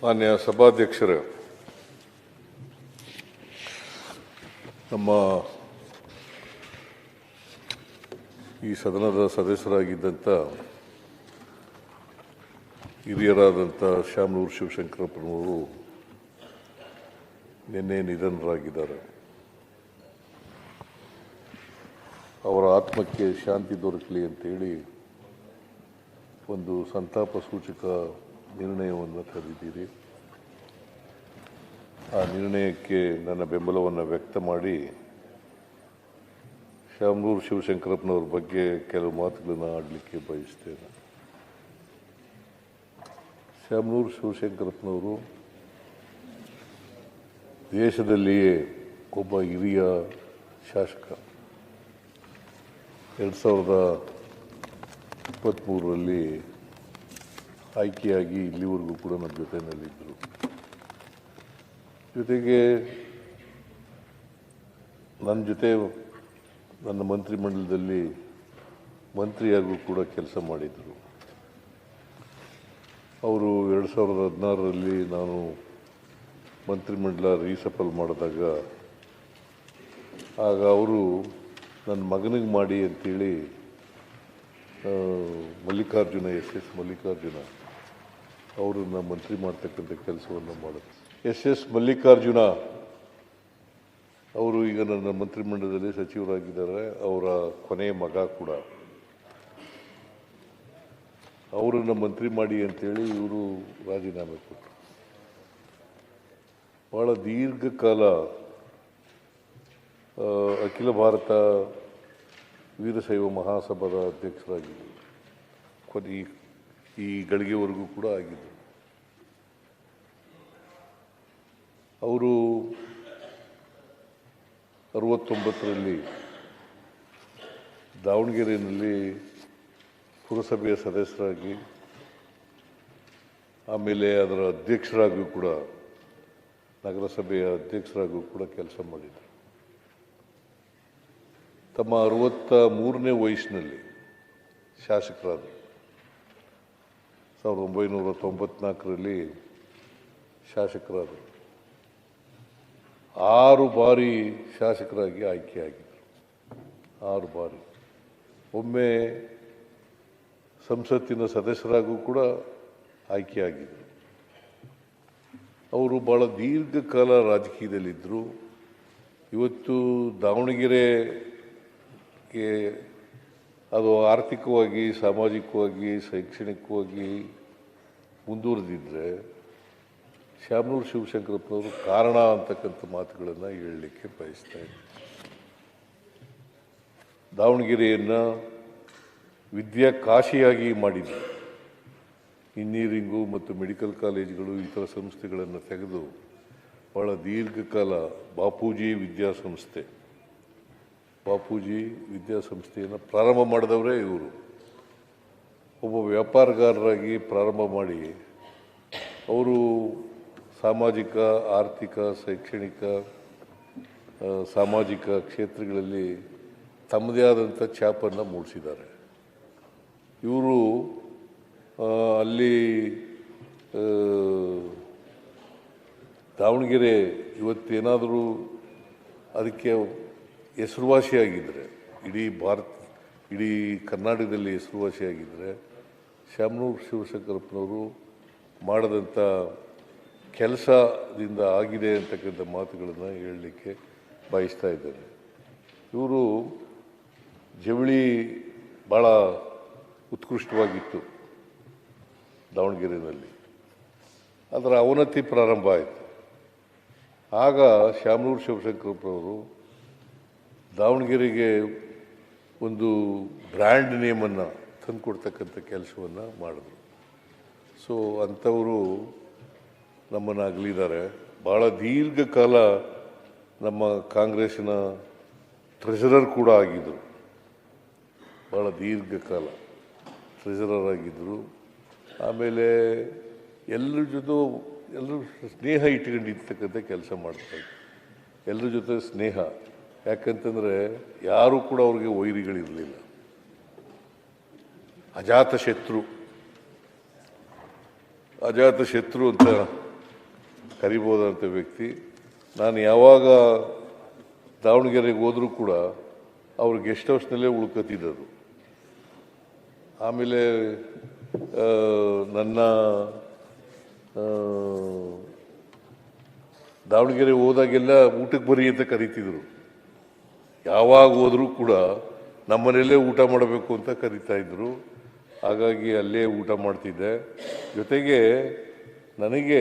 ಮಾನ್ಯ ಸಭಾಧ್ಯಕ್ಷರೇ, ನಮ್ಮ ಈ ಸದನದ ಸದಸ್ಯರಾಗಿದ್ದಂಥ ಹಿರಿಯರಾದಂಥ ಶಾಮನೂರು ಶಿವಶಂಕರಪ್ಪನವರು ನಿನ್ನೆ ನಿಧನರಾಗಿದ್ದಾರೆ. ಅವರ ಆತ್ಮಕ್ಕೆ ಶಾಂತಿ ದೊರಕಲಿ ಅಂತೇಳಿ ಒಂದು ಸಂತಾಪ ಸೂಚಕ ನಿರ್ಣಯವನ್ನು ತಂದಿದ್ದೀರಿ. ಆ ನಿರ್ಣಯಕ್ಕೆ ನನ್ನ ಬೆಂಬಲವನ್ನು ವ್ಯಕ್ತ ಮಾಡಿ ಶಾಮನೂರು ಶಿವಶಂಕರಪ್ಪನವ್ರ ಬಗ್ಗೆ ಕೆಲವು ಮಾತುಗಳನ್ನು ಆಡಲಿಕ್ಕೆ ಬಯಸ್ತೇನೆ. ಶಾಮನೂರು ಶಿವಶಂಕರಪ್ಪನವರು ದೇಶದಲ್ಲಿಯೇ ಒಬ್ಬ ಹಿರಿಯ ಶಾಸಕ. 2023ರಲ್ಲಿ ಆಯ್ಕೆಯಾಗಿ ಇಲ್ಲಿವರೆಗೂ ಕೂಡ ನಮ್ಮ ಜೊತೆಯಲ್ಲಿದ್ದರು. ಜೊತೆಗೆ ನನ್ನ ಜೊತೆ ನನ್ನ ಮಂತ್ರಿಮಂಡಲದಲ್ಲಿ ಮಂತ್ರಿಯಾಗೂ ಕೂಡ ಕೆಲಸ ಮಾಡಿದರು. ಅವರು 2016ರಲ್ಲಿ ನಾನು ಮಂತ್ರಿಮಂಡಲ ರೀಸಫಲ್ ಮಾಡಿದಾಗ ಆಗ ಅವರು ನನ್ನ ಮಗನಿಗೆ ಮಾಡಿ ಅಂತೇಳಿ ಮಲ್ಲಿಕಾರ್ಜುನ ಎಸ್ ಮಲ್ಲಿಕಾರ್ಜುನ ಅವರನ್ನು ಮಂತ್ರಿ ಮಾಡ್ತಕ್ಕಂಥ ಕೆಲಸವನ್ನು ಮಾಡಿದ್ರು. ಎಸ್ ಮಲ್ಲಿಕಾರ್ಜುನ ಅವರು ಈಗ ನನ್ನ ಮಂತ್ರಿಮಂಡಲದಲ್ಲಿ ಸಚಿವರಾಗಿದ್ದಾರೆ. ಅವರ ಕೊನೆಯ ಮಗ ಕೂಡ ಅವರನ್ನು ಮಂತ್ರಿ ಮಾಡಿ ಅಂತೇಳಿ ಇವರು ರಾಜೀನಾಮೆ ಕೊಟ್ಟರು. ಭಾಳ ದೀರ್ಘಕಾಲ ಅಖಿಲ ಭಾರತ ವೀರಶೈವ ಮಹಾಸಭಾದ ಅಧ್ಯಕ್ಷರಾಗಿದ್ದರು. ಈ ಗಳಿಗೆವರೆಗೂ ಕೂಡ ಆಗಿದ್ದರು. ಅವರು 69ರಲ್ಲಿ ದಾವಣಗೆರೆಯಲ್ಲಿ ಪುರಸಭೆಯ ಸದಸ್ಯರಾಗಿ ಆಮೇಲೆ ಅದರ ಅಧ್ಯಕ್ಷರಾಗಿಯೂ ಕೂಡ ನಗರಸಭೆಯ ಅಧ್ಯಕ್ಷರಾಗಿಯೂ ಕೂಡ ಕೆಲಸ ಮಾಡಿದರು. ತಮ್ಮ 63ನೇ ವಯಸ್ಸಿನಲ್ಲಿ ಶಾಸಕರಾದರು. 1994ರಲ್ಲಿ ಶಾಸಕರಾದರು. 6 ಬಾರಿ ಶಾಸಕರಾಗಿ ಆಯ್ಕೆಯಾಗಿದ್ದರು. 6 ಬಾರಿ. ಒಮ್ಮೆ ಸಂಸತ್ತಿನ ಸದಸ್ಯರಾಗೂ ಕೂಡ ಆಯ್ಕೆಯಾಗಿದ್ದರು. ಅವರು ಭಾಳ ದೀರ್ಘಕಾಲ ರಾಜಕೀಯದಲ್ಲಿದ್ದರು. ಇವತ್ತು ದಾವಣಗೆರೆಗೆ ಅದು ಆರ್ಥಿಕವಾಗಿ, ಸಾಮಾಜಿಕವಾಗಿ, ಶೈಕ್ಷಣಿಕವಾಗಿ ಮುಂದುವರೆದಿದ್ದರೆ ಶಾಮನೂರು ಶಿವಶಂಕರಪ್ಪನವರು ಕಾರಣ ಅಂತಕ್ಕಂಥ ಮಾತುಗಳನ್ನು ಹೇಳಲಿಕ್ಕೆ ಬಯಸ್ತಾ ಇದ್ದಾರೆ. ದಾವಣಗೆರೆಯನ್ನು ವಿದ್ಯಾಕಾಶಿಯಾಗಿ ಮಾಡಿದ್ರು. ಇಂಜಿನಿಯರಿಂಗು ಮತ್ತು ಮೆಡಿಕಲ್ ಕಾಲೇಜುಗಳು, ಇತರ ಸಂಸ್ಥೆಗಳನ್ನು ತೆಗೆದು ಭಾಳ ದೀರ್ಘಕಾಲ ಬಾಪೂಜಿ ವಿದ್ಯಾಸಂಸ್ಥೆಯನ್ನು ಪ್ರಾರಂಭ ಮಾಡಿದವರೇ ಇವರು. ಒಬ್ಬ ವ್ಯಾಪಾರಗಾರರಾಗಿ ಪ್ರಾರಂಭ ಮಾಡಿ ಅವರು ಸಾಮಾಜಿಕ, ಆರ್ಥಿಕ, ಶೈಕ್ಷಣಿಕ, ಸಾಮಾಜಿಕ ಕ್ಷೇತ್ರಗಳಲ್ಲಿ ತಮ್ಮದೇ ಆದಂಥ ಛಾಪನ್ನು ಮೂಡಿಸಿದ್ದಾರೆ. ಇವರು ಅಲ್ಲಿ ದಾವಣಗೆರೆ ಇವತ್ತೇನಾದರೂ ಅದಕ್ಕೆ ಹೆಸರುವಾಸಿಯಾಗಿದ್ದರೆ, ಇಡೀ ಕರ್ನಾಟಕದಲ್ಲಿ ಹೆಸರುವಾಸಿಯಾಗಿದ್ದರೆ ಶಾಮನೂರು ಶಿವಶಂಕರಪ್ಪನವರು ಮಾಡಿದಂಥ ಕೆಲಸದಿಂದ ಆಗಿದೆ ಅಂತಕ್ಕಂಥ ಮಾತುಗಳನ್ನು ಹೇಳಲಿಕ್ಕೆ ಬಯಸ್ತಾ ಇದ್ದಾರೆ. ಇವರು ಜವಳಿ ಭಾಳ ಉತ್ಕೃಷ್ಟವಾಗಿತ್ತು ದಾವಣಗೆರೆಯಲ್ಲಿ. ಅದರ ಅವನತಿ ಪ್ರಾರಂಭ ಆಯಿತು. ಆಗ ಶಾಮನೂರು ಶಿವಶಂಕರಪ್ಪನವರು ದಾವಣಗೆರೆಗೆ ಒಂದು ಬ್ರ್ಯಾಂಡ್ ನೇಮನ್ನು ತಂದುಕೊಡ್ತಕ್ಕಂಥ ಕೆಲಸವನ್ನು ಮಾಡಿದ್ರು. ಸೊ ಅಂಥವರು ನಮ್ಮನ್ನು ಅಗಲಿದ್ದಾರೆ. ಭಾಳ ದೀರ್ಘಕಾಲ ನಮ್ಮ ಕಾಂಗ್ರೆಸ್ಸಿನ ಟ್ರೆಷರರ್ ಕೂಡ ಆಗಿದ್ದರು. ಭಾಳ ದೀರ್ಘಕಾಲ ಟ್ರೆಷರರ್ ಆಗಿದ್ದರು. ಆಮೇಲೆ ಎಲ್ಲರೂ ಸ್ನೇಹ ಇಟ್ಕೊಂಡಿರ್ತಕ್ಕಂಥ ಕೆಲಸ ಮಾಡ್ತಾರೆ. ಎಲ್ಲರ ಜೊತೆ ಸ್ನೇಹ. ಯಾಕಂತಂದರೆ ಯಾರೂ ಕೂಡ ಅವ್ರಿಗೆ ವೈರಿಗಳಿರಲಿಲ್ಲ. ಅಜಾತ ಶತ್ರು ಅಂತ ಕರಿಬೋದಂಥ ವ್ಯಕ್ತಿ. ನಾನು ಯಾವಾಗ ದಾವಣಗೆರೆಗೆ ಹೋದರೂ ಕೂಡ ಅವ್ರ ಗೆಸ್ಟ್ ಹೌಸ್ನಲ್ಲೇ ಉಳ್ಕೊತಿದ್ದದು. ಆಮೇಲೆ ನನ್ನ ದಾವಣಗೆರೆ ಹೋದಾಗೆಲ್ಲ ಊಟಕ್ಕೆ ಬರಿ ಅಂತ ಕರೀತಿದ್ರು. ಯಾವಾಗ ಹೋದರೂ ಕೂಡ ನಮ್ಮನೆಯಲ್ಲೇ ಊಟ ಮಾಡಬೇಕು ಅಂತ ಕರೀತಾ ಇದ್ರು. ಹಾಗಾಗಿ ಅಲ್ಲೇ ಊಟ ಮಾಡ್ತಿದ್ದೆ. ಜೊತೆಗೆ ನನಗೆ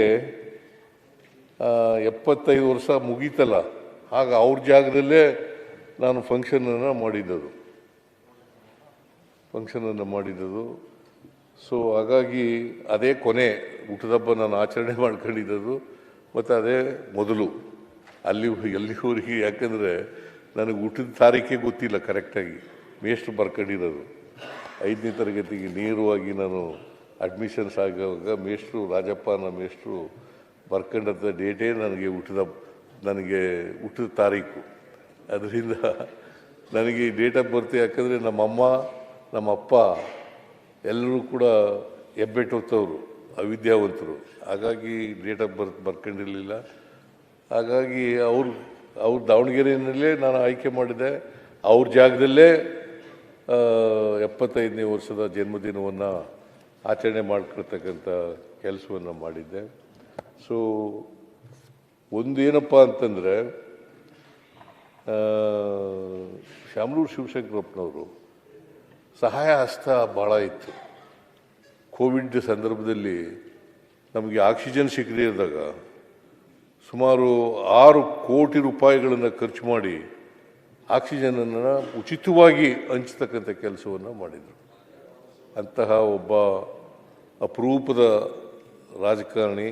75 ವರ್ಷ ಮುಗೀತಲ್ಲ, ಆಗ ಅವ್ರ ಜಾಗದಲ್ಲೇ ನಾನು ಫಂಕ್ಷನನ್ನು ಮಾಡಿದ್ದದು. ಸೊ ಹಾಗಾಗಿ ಅದೇ ಕೊನೆ ಊಟದಬ್ಬ ನಾನು ಆಚರಣೆ ಮಾಡ್ಕೊಂಡಿದ್ದದು, ಮತ್ತು ಅದೇ ಮೊದಲು ಎಲ್ಲಿವರೆಗೆ. ಯಾಕಂದರೆ ನನಗೆ ಊಟದ ತಾರೀಖೇ ಗೊತ್ತಿಲ್ಲ ಕರೆಕ್ಟಾಗಿ. ಮೇಷ್ಟ್ರು ಬರ್ಕೊಂಡಿರೋದು 5ನೇ ತರಗತಿಗೆ ನೇರವಾಗಿ ನಾನು ಅಡ್ಮಿಷನ್ಸ್ ಆಗುವಾಗ ಮೇಷ್ಟ್ರು ರಾಜಪ್ಪ ಮೇಷ್ಟ್ರು ಬರ್ಕೊಂಡಂಥ ಡೇಟೇ ನನಗೆ ಊಟದ ತಾರೀಕು. ಅದರಿಂದ ನನಗೆ ಡೇಟ್ ಆಫ್ ಬರ್ತ್, ಯಾಕಂದರೆ ನಮ್ಮಮ್ಮ ನಮ್ಮಪ್ಪ ಎಲ್ಲರೂ ಕೂಡ ಹೆಬ್ಬೆಟ್ಟೊತ್ತವರು, ಅವಿದ್ಯಾವಂತರು. ಹಾಗಾಗಿ ಡೇಟ್ ಆಫ್ ಬರ್ತ್ ಬರ್ಕೊಂಡಿರಲಿಲ್ಲ. ಹಾಗಾಗಿ ಅವ್ರು ದಾವಣಗೆರೆಯಲ್ಲೇ ನಾನು ಆಯ್ಕೆ ಮಾಡಿದೆ. ಅವ್ರ ಜಾಗದಲ್ಲೇ 75ನೇ ವರ್ಷದ ಜನ್ಮದಿನವನ್ನು ಆಚರಣೆ ಮಾಡ್ಕೊಳ್ತಕ್ಕಂಥ ಕೆಲಸವನ್ನು ಮಾಡಿದ್ದೆ. ಸೊ ಒಂದೇನಪ್ಪ ಅಂತಂದರೆ, ಶಾಮನೂರು ಶಿವಶಂಕರಪ್ಪನವರು ಸಹಾಯ ಹಸ್ತ ಭಾಳ ಇತ್ತು. ಕೋವಿಡ್ ಸಂದರ್ಭದಲ್ಲಿ ನಮಗೆ ಆಕ್ಸಿಜನ್ ಸಿಗದೇ ಇದ್ದಾಗ ಸುಮಾರು 6 ಕೋಟಿ ರೂಪಾಯಿಗಳನ್ನು ಖರ್ಚು ಮಾಡಿ ಆಕ್ಸಿಜನನ್ನು ಉಚಿತವಾಗಿ ಹಂಚತಕ್ಕಂಥ ಕೆಲಸವನ್ನು ಮಾಡಿದರು. ಅಂತಹ ಒಬ್ಬ ಅಪರೂಪದ ರಾಜಕಾರಣಿ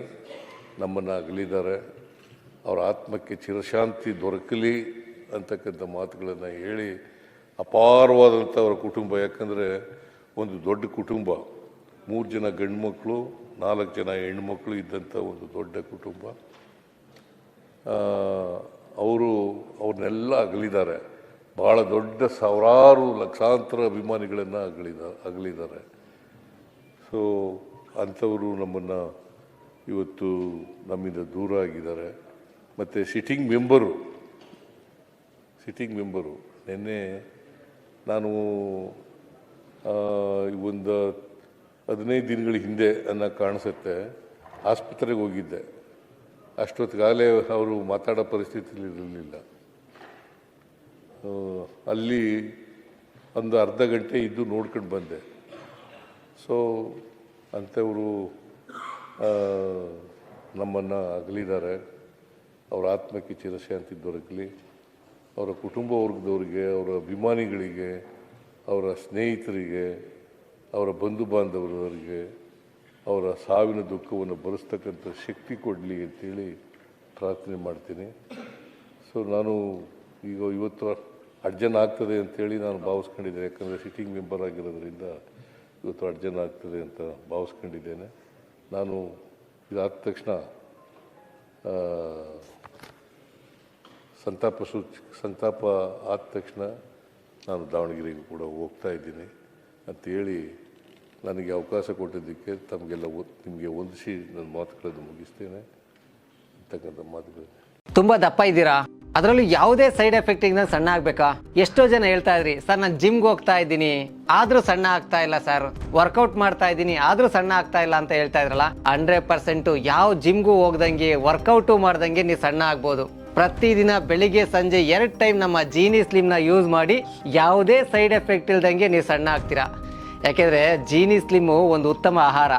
ನಮ್ಮನ್ನು ಅಗಲಿದ್ದಾರೆ. ಅವರ ಆತ್ಮಕ್ಕೆ ಚಿರಶಾಂತಿ ದೊರಕಲಿ ಅಂತಕ್ಕಂಥ ಮಾತುಗಳನ್ನು ಹೇಳಿ, ಅಪಾರವಾದಂಥ ಅವರ ಕುಟುಂಬ, ಯಾಕಂದರೆ ಒಂದು ದೊಡ್ಡ ಕುಟುಂಬ, 3 ಜನ ಗಂಡು ಮಕ್ಕಳು 4 ಜನ ಹೆಣ್ಣುಮಕ್ಕಳು ಇದ್ದಂಥ ಒಂದು ದೊಡ್ಡ ಕುಟುಂಬ. ಅವ್ರನ್ನೆಲ್ಲ ಅಗಲಿದ್ದಾರೆ. ಭಾಳ ದೊಡ್ಡ ಸಾವಿರಾರು ಲಕ್ಷಾಂತರ ಅಭಿಮಾನಿಗಳನ್ನು ಅಗಲಿದ್ದಾರೆ. ಸೊ ಅಂಥವರು ನಮ್ಮನ್ನು ಇವತ್ತು ನಮ್ಮಿಂದ ದೂರ ಆಗಿದ್ದಾರೆ. ಮತ್ತು ಸಿಟ್ಟಿಂಗ್ ಮೆಂಬರು ನಿನ್ನೆ ನಾನು ಒಂದು 15 ದಿನಗಳ ಹಿಂದೆ ಕಾಣಿಸುತ್ತೆ ಆಸ್ಪತ್ರೆಗೆ ಹೋಗಿದ್ದೆ. ಅಷ್ಟೊತ್ತಿಗಾಗಲೇ ಅವರು ಮಾತಾಡೋ ಪರಿಸ್ಥಿತಿಯಲ್ಲಿ ಇರಲಿಲ್ಲ. ಅಲ್ಲಿ ಒಂದು ಅರ್ಧ ಗಂಟೆ ಇದ್ದು ನೋಡ್ಕೊಂಡು ಬಂದೆ. ಸೊ ಅಂಥವರು ನಮ್ಮನ್ನು ಅಗಲಿದ್ದಾರೆ. ಅವರ ಆತ್ಮಕ್ಕೆ ಚಿರಶಾಂತಿ ದೊರಕಲಿ. ಅವರ ಕುಟುಂಬ ವರ್ಗದವರಿಗೆ, ಅವರ ಅಭಿಮಾನಿಗಳಿಗೆ, ಅವರ ಸ್ನೇಹಿತರಿಗೆ, ಅವರ ಬಂಧು ಬಾಂಧವರಿಗೆ ಅವರ ಸಾವಿನ ದುಃಖವನ್ನು ಭರಿಸ್ತಕ್ಕಂಥ ಶಕ್ತಿ ಕೊಡಲಿ ಅಂತೇಳಿ ಪ್ರಾರ್ಥನೆ ಮಾಡ್ತೀನಿ. ಸೊ ನಾನು ಇವತ್ತು ಅರ್ಜನ್ ಆಗ್ತದೆ ಅಂತೇಳಿ ನಾನು ಭಾವಿಸ್ಕೊಂಡಿದ್ದೇನೆ. ಯಾಕಂದರೆ ಸಿಟ್ಟಿಂಗ್ ಮೆಂಬರ್ ಆಗಿರೋದ್ರಿಂದ ಇವತ್ತು ಅರ್ಜನ್ ಆಗ್ತದೆ ಅಂತ ಭಾವಿಸ್ಕೊಂಡಿದ್ದೇನೆ. ನಾನು ಇದಾದ ತಕ್ಷಣ ಸಂತಾಪ ಆದ ತಕ್ಷಣ ನಾನು ದಾವಣಗೆರೆಗೂ ಕೂಡ ಹೋಗ್ತಾ ಇದ್ದೀನಿ ಅಂತೇಳಿ ನನಗೆ ಅವಕಾಶ ಕೊಟ್ಟಿದ್ದಕ್ಕೆ ನಿಮಗೆ ಹೊಂದಿಸಿ ನನ್ನ ಮಾತುಗಳನ್ನು ಮುಗಿಸ್ತೇನೆ ಅಂತಕ್ಕಂಥ ಮಾತುಗಳು. ತುಂಬ ದಪ್ಪ ಇದ್ದೀರಾ, ಅದರಲ್ಲೂ ಯಾವುದೇ ಸೈಡ್ ಎಫೆಕ್ಟ್ ಇಂದ ಸಣ್ಣ ಆಗ್ಬೇಕಾ? ಎಷ್ಟೋ ಜನ ಹೇಳ್ತಾ ಇದ್ರಿ, ಸರ್ ನಾನು ಜಿಮ್ಗೆ ಹೋಗ್ತಾ ಇದ್ದೀನಿ ಆದ್ರೂ ಸಣ್ಣ ಆಗ್ತಾ ಇಲ್ಲ ಸರ್, ವರ್ಕೌಟ್ ಮಾಡ್ತಾ ಇದ್ದೀನಿ ಆದ್ರೂ ಸಣ್ಣ ಆಗ್ತಾ ಇಲ್ಲ ಅಂತ ಹೇಳ್ತಾ ಇದ್ರಲ್ಲ. 100% ಯಾವ ಜಿಮ್ಗೂ ಹೋಗ್ದಂಗೆ ವರ್ಕೌಟು ಮಾಡ್ದಂಗೆ ನೀವು ಸಣ್ಣ ಆಗ್ಬೋದು. ಪ್ರತಿದಿನ ಬೆಳಿಗ್ಗೆ ಸಂಜೆ 2 ಟೈಮ್ ನಮ್ಮ ಜೀನಿ ಸ್ಲಿಮ್ನ ಯೂಸ್ ಮಾಡಿ ಯಾವುದೇ ಸೈಡ್ ಎಫೆಕ್ಟ್ ಇಲ್ದಂಗೆ ನೀವು ಸಣ್ಣ ಆಗ್ತೀರಾ. ಯಾಕೆಂದ್ರೆ ಜೀನಿ ಸ್ಲಿಮ್ಮು ಒಂದು ಉತ್ತಮ ಆಹಾರ.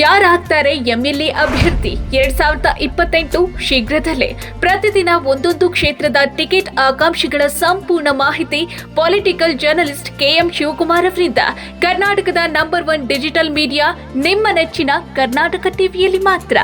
ಯಾರಾಗ್ತಾರೆ ಎಂಎಲ್ಎ ಅಭ್ಯರ್ಥಿ 2028 ಶೀಘ್ರದಲ್ಲೇ. ಪ್ರತಿದಿನ ಒಂದೊಂದು ಕ್ಷೇತ್ರದ ಟಿಕೆಟ್ ಆಕಾಂಕ್ಷಿಗಳ ಸಂಪೂರ್ಣ ಮಾಹಿತಿ ಪೊಲಿಟಿಕಲ್ ಜರ್ನಲಿಸ್ಟ್ KM ಶಿವಕುಮಾರ್ ಅವರಿಂದ. ಕರ್ನಾಟಕದ ನಂಬರ್ 1 ಡಿಜಿಟಲ್ ಮೀಡಿಯಾ ನಿಮ್ಮ ನೆಚ್ಚಿನ ಕರ್ನಾಟಕ ಟಿವಿಯಲ್ಲಿ ಮಾತ್ರ.